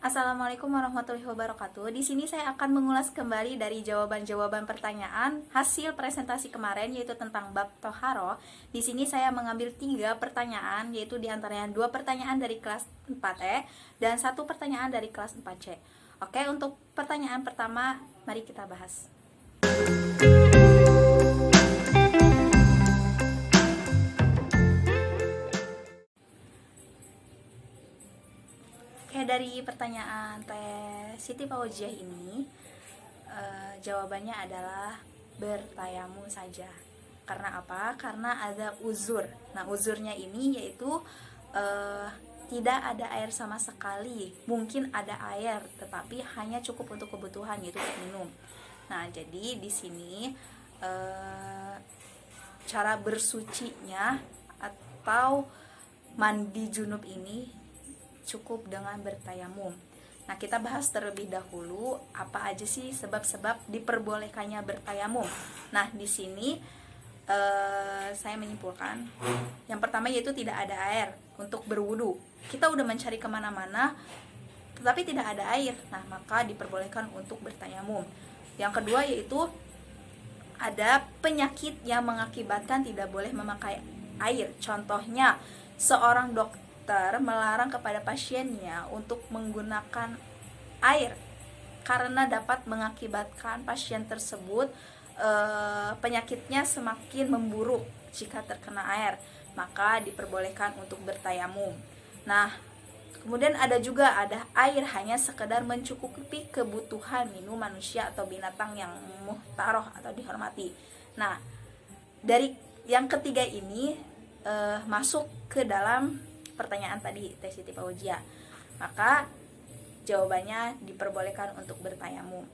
Assalamualaikum warahmatullahi wabarakatuh. Di sini saya akan mengulas kembali dari jawaban-jawaban pertanyaan hasil presentasi kemarin, yaitu tentang bab toharo. Di sini saya mengambil 3 pertanyaan, yaitu diantaranya 2 pertanyaan dari kelas 4E dan 1 pertanyaan dari kelas 4C. Oke, untuk pertanyaan pertama, mari kita bahas. Dari pertanyaan Teh Siti Fauziah ini, jawabannya adalah bertayamum saja. Karena apa? Karena ada uzur. Nah, uzurnya ini yaitu tidak ada air sama sekali. Mungkin ada air, tetapi hanya cukup untuk kebutuhan, yaitu untuk minum. Nah, jadi di sini cara bersucinya atau mandi junub ini cukup dengan bertayamum. Nah, kita bahas terlebih dahulu apa aja sih sebab-sebab diperbolehkannya bertayamum. Nah, di sini saya menyimpulkan yang pertama yaitu tidak ada air untuk berwudu. Kita udah mencari kemana-mana tetapi tidak ada air, nah maka diperbolehkan untuk bertayamum. Yang kedua yaitu ada penyakit yang mengakibatkan tidak boleh memakai air. Contohnya, seorang dokter melarang kepada pasiennya untuk menggunakan air karena dapat mengakibatkan pasien tersebut penyakitnya semakin memburuk jika terkena air, maka diperbolehkan untuk bertayamum. Nah, kemudian ada air hanya sekedar mencukupi kebutuhan minum manusia atau binatang yang muhtaroh atau dihormati. Nah, dari yang ketiga ini masuk ke dalam pertanyaan tadi Teh Siti Fauziah, maka jawabannya diperbolehkan untuk bertayamum.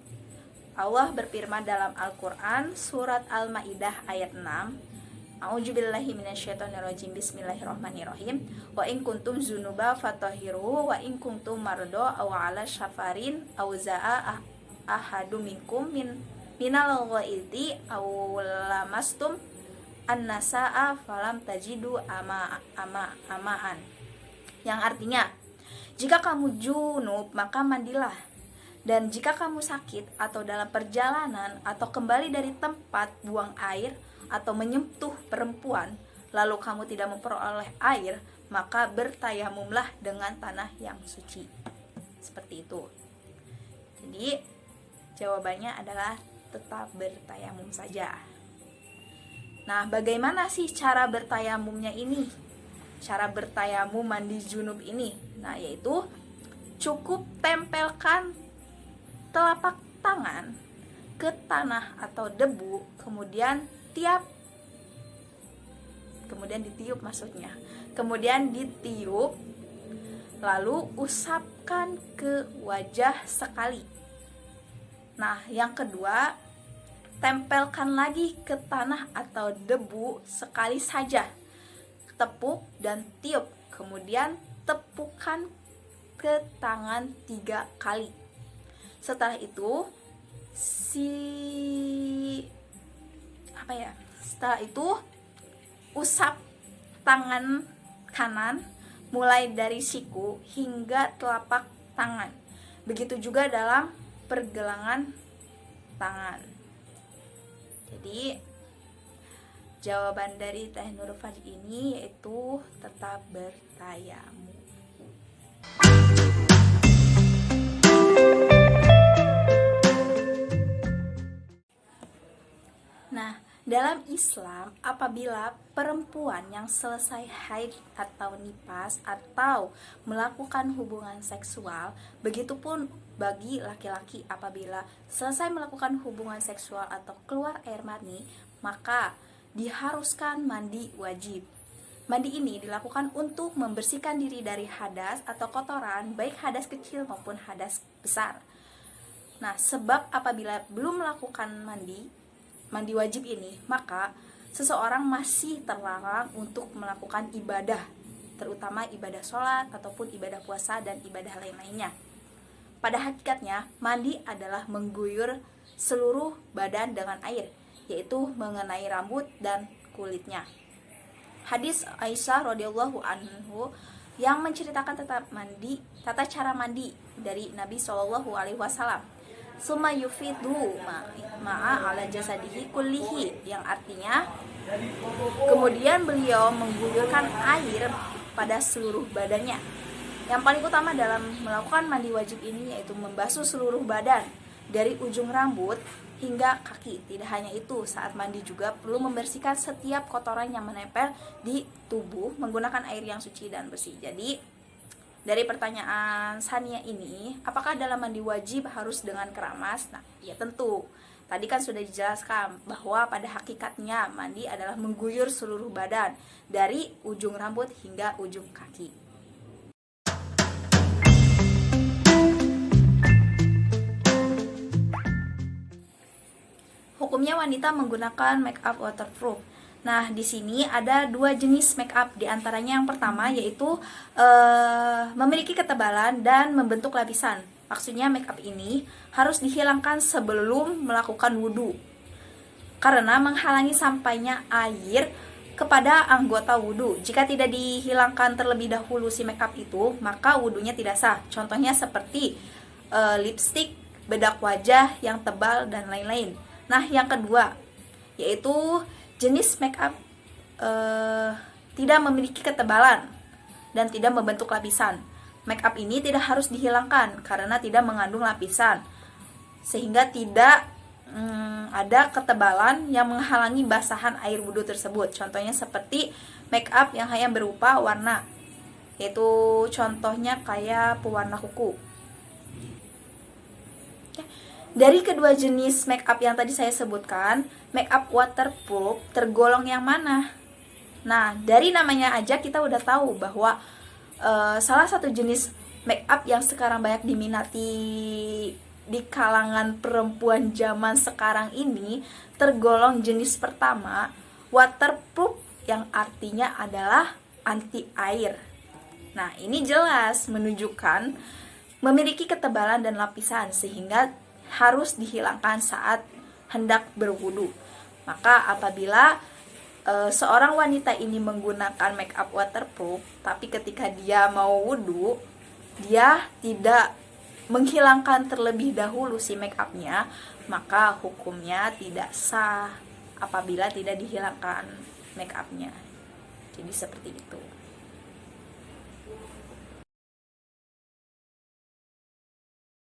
Allah berfirman dalam Al-Quran surat Al-Ma'idah ayat 6, A'udzubillahi minasyaitonirrajim, bismillahirrahmanirrahim, wa in kuntum zunuba fatahhiru wa in kuntum mardo aw ala syafarin aw zaa ahadu minkum minal ghaidi aw lamastum an-nasaa falam tajidu amaan, yang artinya, jika kamu junub maka mandilah, dan jika kamu sakit atau dalam perjalanan atau kembali dari tempat buang air atau menyentuh perempuan lalu kamu tidak memperoleh air, maka bertayamumlah dengan tanah yang suci. Seperti itu. Jadi jawabannya adalah tetap bertayamum saja. Nah, bagaimana sih cara bertayamumnya ini? Cara bertayamum mandi junub ini, nah yaitu cukup tempelkan telapak tangan ke tanah atau debu, kemudian ditiup, lalu usapkan ke wajah sekali. Nah, yang kedua, tempelkan lagi ke tanah atau debu sekali saja, tepuk dan tiup, kemudian tepukan ke tangan 3 kali. Setelah itu usap tangan kanan mulai dari siku hingga telapak tangan. Begitu juga dalam pergelangan tangan. Jadi jawaban dari Teh Nurfad ini yaitu tetap bertayamum. Nah, dalam Islam, apabila perempuan yang selesai haid atau nifas atau melakukan hubungan seksual, begitupun bagi laki-laki apabila selesai melakukan hubungan seksual atau keluar air mani, maka diharuskan mandi wajib. Mandi ini dilakukan untuk membersihkan diri dari hadas atau kotoran, baik hadas kecil maupun hadas besar. Nah, sebab apabila belum melakukan mandi wajib ini, maka seseorang masih terlarang untuk melakukan ibadah, terutama ibadah sholat ataupun ibadah puasa dan ibadah lain-lainnya. Pada hakikatnya, mandi adalah mengguyur seluruh badan dengan air, yaitu mengenai rambut dan kulitnya. Hadis Aisyah radhiyallahu anhu yang menceritakan tata cara mandi dari Nabi Shallallahu Alaihi Wasallam. Summa yufidu ma'a ala jasadihi kullihi, yang artinya kemudian beliau mengguyurkan air pada seluruh badannya. Yang paling utama dalam melakukan mandi wajib ini yaitu membasuh seluruh badan dari ujung rambut hingga kaki. Tidak hanya itu, saat mandi juga perlu membersihkan setiap kotoran yang menempel di tubuh menggunakan air yang suci dan bersih. Jadi dari pertanyaan Sania ini, apakah dalam mandi wajib harus dengan keramas? Nah, ya tentu. Tadi kan sudah dijelaskan bahwa pada hakikatnya mandi adalah mengguyur seluruh badan dari ujung rambut hingga ujung kaki. Hukumnya wanita menggunakan make up waterproof. Nah, di sini ada 2 jenis make up. Di antaranya yang pertama yaitu memiliki ketebalan dan membentuk lapisan. Maksudnya make up ini harus dihilangkan sebelum melakukan wudhu, karena menghalangi sampainya air kepada anggota wudhu. Jika tidak dihilangkan terlebih dahulu si make up itu, maka wudhunya tidak sah. Contohnya seperti lipstick, bedak wajah yang tebal, dan lain-lain. Nah, yang kedua yaitu jenis make up tidak memiliki ketebalan dan tidak membentuk lapisan. Make up ini tidak harus dihilangkan karena tidak mengandung lapisan, sehingga tidak ada ketebalan yang menghalangi basahan air wudhu tersebut. Contohnya seperti make up yang hanya berupa warna, yaitu contohnya kayak pewarna kuku. Dari kedua jenis make up yang tadi saya sebutkan, make up waterproof tergolong yang mana? Nah, dari namanya aja kita udah tahu bahwa salah satu jenis make up yang sekarang banyak diminati di kalangan perempuan zaman sekarang ini tergolong jenis pertama, waterproof, yang artinya adalah anti air. Nah, ini jelas menunjukkan memiliki ketebalan dan lapisan sehingga harus dihilangkan saat hendak berwudu. Maka apabila seorang wanita ini menggunakan make up waterproof, tapi ketika dia mau wudu, dia tidak menghilangkan terlebih dahulu si make upnya, maka hukumnya tidak sah apabila tidak dihilangkan make upnya. Jadi seperti itu.